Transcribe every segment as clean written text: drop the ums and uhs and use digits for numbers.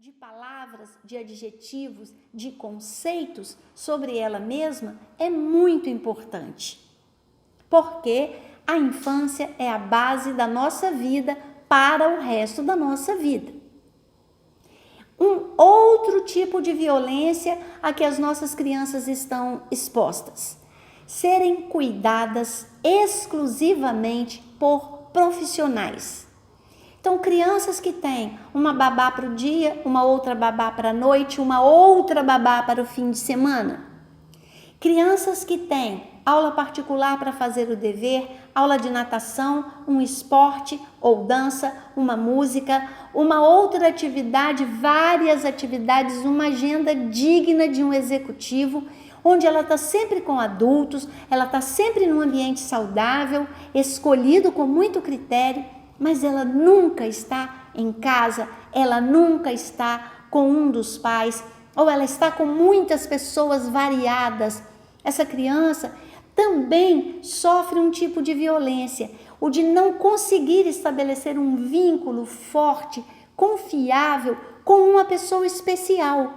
de palavras, de adjetivos, de conceitos sobre ela mesma é muito importante, porque a infância é a base da nossa vida para o resto da nossa vida. Um outro tipo de violência a que as nossas crianças estão expostas: serem cuidadas exclusivamente por profissionais. Então, crianças que têm uma babá para o dia, uma outra babá para a noite, uma outra babá para o fim de semana. Crianças que têm aula particular para fazer o dever, aula de natação, um esporte ou dança, uma música, uma outra atividade, várias atividades, uma agenda digna de um executivo, onde ela está sempre com adultos, ela está sempre num ambiente saudável, escolhido com muito critério, mas ela nunca está em casa, ela nunca está com um dos pais, ou ela está com muitas pessoas variadas. Essa criança também sofre um tipo de violência, o de não conseguir estabelecer um vínculo forte, confiável com uma pessoa especial.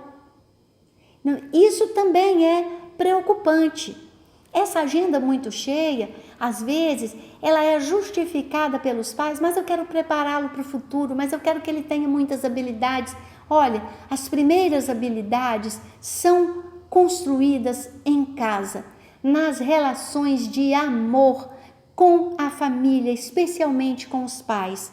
Isso também é preocupante. Essa agenda muito cheia, às vezes, ela é justificada pelos pais, mas eu quero prepará-lo para o futuro, mas eu quero que ele tenha muitas habilidades. Olha, as primeiras habilidades são construídas em casa, nas relações de amor com a família, especialmente com os pais.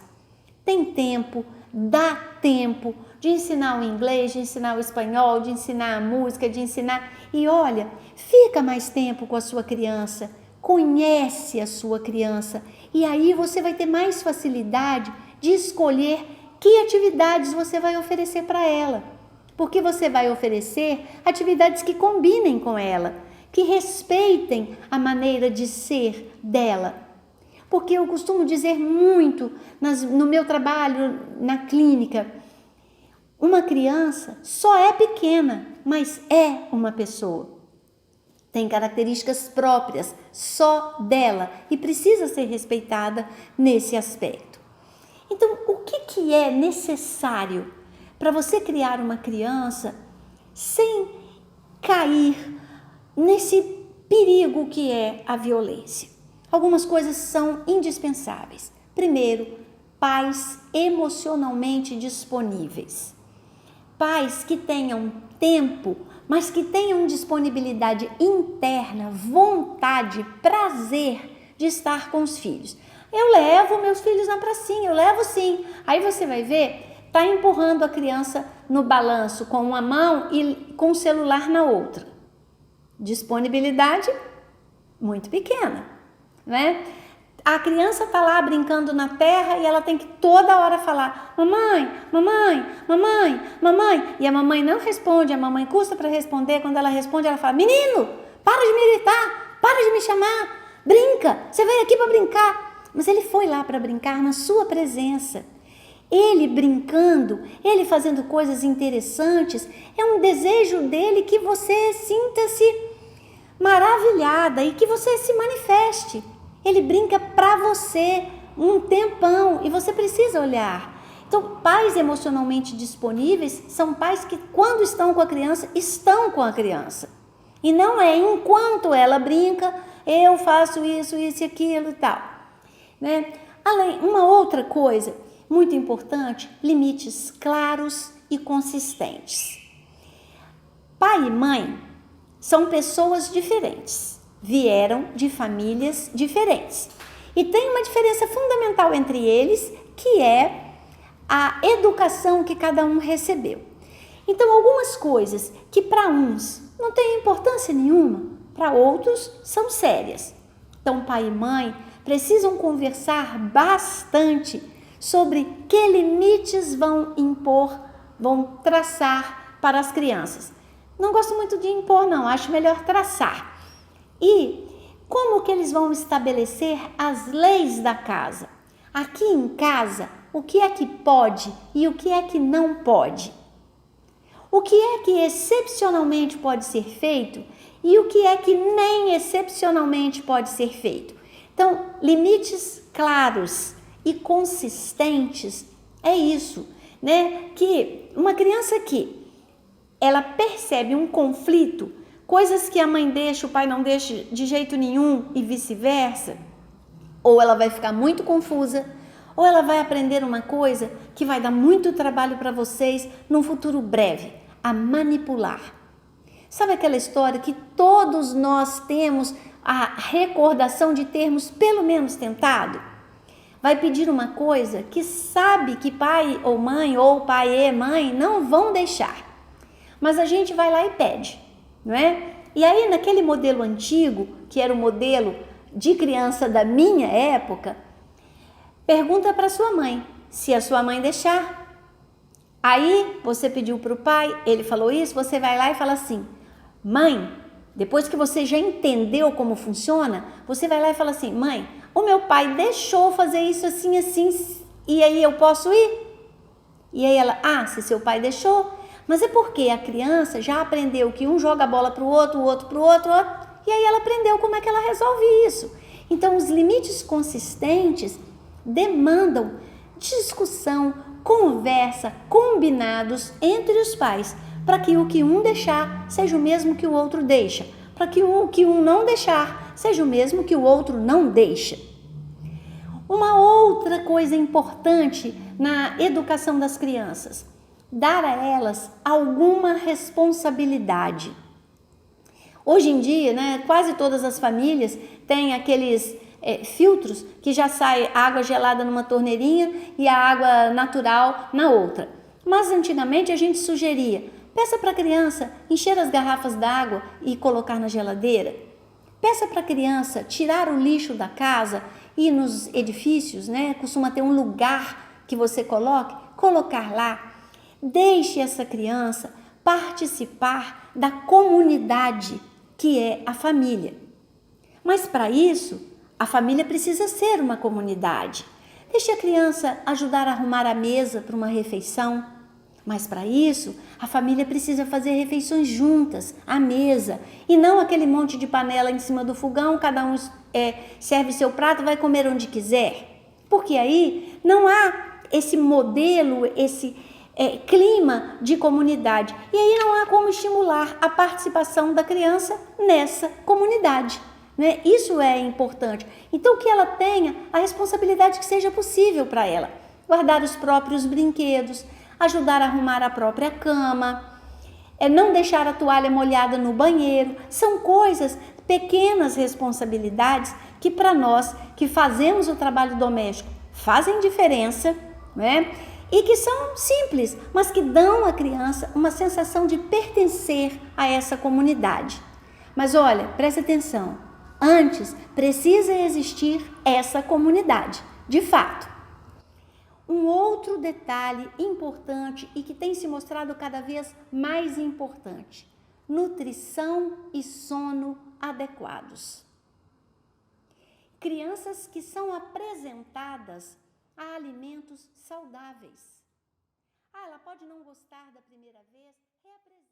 Tem tempo, dá tempo de ensinar o inglês, de ensinar o espanhol, de ensinar a música, de ensinar. E olha, fica mais tempo com a sua criança, conhece a sua criança, e aí você vai ter mais facilidade de escolher que atividades você vai oferecer para ela, porque você vai oferecer atividades que combinem com ela, que respeitem a maneira de ser dela. Porque eu costumo dizer muito no meu trabalho na clínica, uma criança só é pequena, mas é uma pessoa. Tem características próprias só dela e precisa ser respeitada nesse aspecto. Então, o que é necessário para você criar uma criança sem cair nesse perigo que é a violência? Algumas coisas são indispensáveis. Primeiro, pais emocionalmente disponíveis. Pais que tenham tempo, mas que tenham disponibilidade interna, vontade, prazer de estar com os filhos. Eu levo meus filhos na pracinha, eu levo sim. Aí você vai ver, tá empurrando a criança no balanço com uma mão e com o celular na outra. Disponibilidade muito pequena, né? A criança tá lá brincando na terra e ela tem que toda hora falar: mamãe, mamãe, mamãe, mamãe. E a mamãe não responde, a mamãe custa para responder. Quando ela responde, ela fala: menino, para de me gritar, para de me chamar, brinca, você veio aqui para brincar. Mas ele foi lá para brincar na sua presença. Ele brincando, ele fazendo coisas interessantes, é um desejo dele que você sinta-se maravilhada e que você se manifeste. Ele brinca para você um tempão e você precisa olhar. Então, pais emocionalmente disponíveis são pais que, quando estão com a criança, estão com a criança. E não é enquanto ela brinca, eu faço isso, isso e aquilo e tal. Né? Além, uma outra coisa muito importante, limites claros e consistentes. Pai e mãe são pessoas diferentes. Vieram de famílias diferentes. E tem uma diferença fundamental entre eles, que é a educação que cada um recebeu. Então, algumas coisas que para uns não têm importância nenhuma, para outros são sérias. Então, pai e mãe precisam conversar bastante sobre que limites vão impor, vão traçar para as crianças. Não gosto muito de impor, não, acho melhor traçar. E como que eles vão estabelecer as leis da casa? Aqui em casa, o que é que pode e o que é que não pode? O que é que excepcionalmente pode ser feito e o que é que nem excepcionalmente pode ser feito? Então, limites claros e consistentes é isso. né? Que uma criança que ela percebe um conflito, coisas que a mãe deixa, o pai não deixa de jeito nenhum e vice-versa, ou ela vai ficar muito confusa, ou ela vai aprender uma coisa que vai dar muito trabalho para vocês num futuro breve, a manipular. Sabe aquela história que todos nós temos a recordação de termos pelo menos tentado? Vai pedir uma coisa que sabe que pai ou mãe, ou pai e mãe não vão deixar. Mas a gente vai lá e pede, não é? E aí naquele modelo antigo, que era o modelo de criança da minha época, pergunta para sua mãe, se a sua mãe deixar. Aí você pediu para o pai, ele falou isso, você vai lá e fala assim, mãe, depois que você já entendeu como funciona, você vai lá e fala assim, mãe, o meu pai deixou fazer isso assim, assim, e aí eu posso ir? E aí ela, se seu pai deixou, mas é porque a criança já aprendeu que um joga a bola para o outro para o outro, e aí ela aprendeu como é que ela resolve isso. Então, os limites consistentes demandam discussão, conversa, combinados entre os pais, para que o que um deixar seja o mesmo que o outro deixa, para que o que um não deixar seja o mesmo que o outro não deixa. Uma outra coisa importante na educação das crianças, dar a elas alguma responsabilidade. Hoje em dia, né, quase todas as famílias têm aqueles filtros que já sai água gelada numa torneirinha e a água natural na outra. Mas antigamente a gente sugeria, peça para a criança encher as garrafas d'água e colocar na geladeira. Peça para a criança tirar o lixo da casa e nos edifícios, né, costuma ter um lugar que você colocar lá. Deixe essa criança participar da comunidade que é a família. Mas para isso, a família precisa ser uma comunidade. Deixe a criança ajudar a arrumar a mesa para uma refeição. Mas para isso, a família precisa fazer refeições juntas, à mesa, e não aquele monte de panela em cima do fogão, cada um serve seu prato, vai comer onde quiser. Porque aí não há esse modelo, esse clima de comunidade. E aí não há como estimular a participação da criança nessa comunidade. Né? Isso é importante. Então, que ela tenha a responsabilidade que seja possível para ela. Guardar os próprios brinquedos, ajudar a arrumar a própria cama, não deixar a toalha molhada no banheiro. São coisas, pequenas responsabilidades que para nós que fazemos o trabalho doméstico fazem diferença, né? E que são simples, mas que dão à criança uma sensação de pertencer a essa comunidade. Mas olha, preste atenção, antes precisa existir essa comunidade, de fato. Um outro detalhe importante e que tem se mostrado cada vez mais importante: nutrição e sono adequados. Crianças que são apresentadas a alimentos saudáveis. Ela pode não gostar da primeira vez, reapresenta.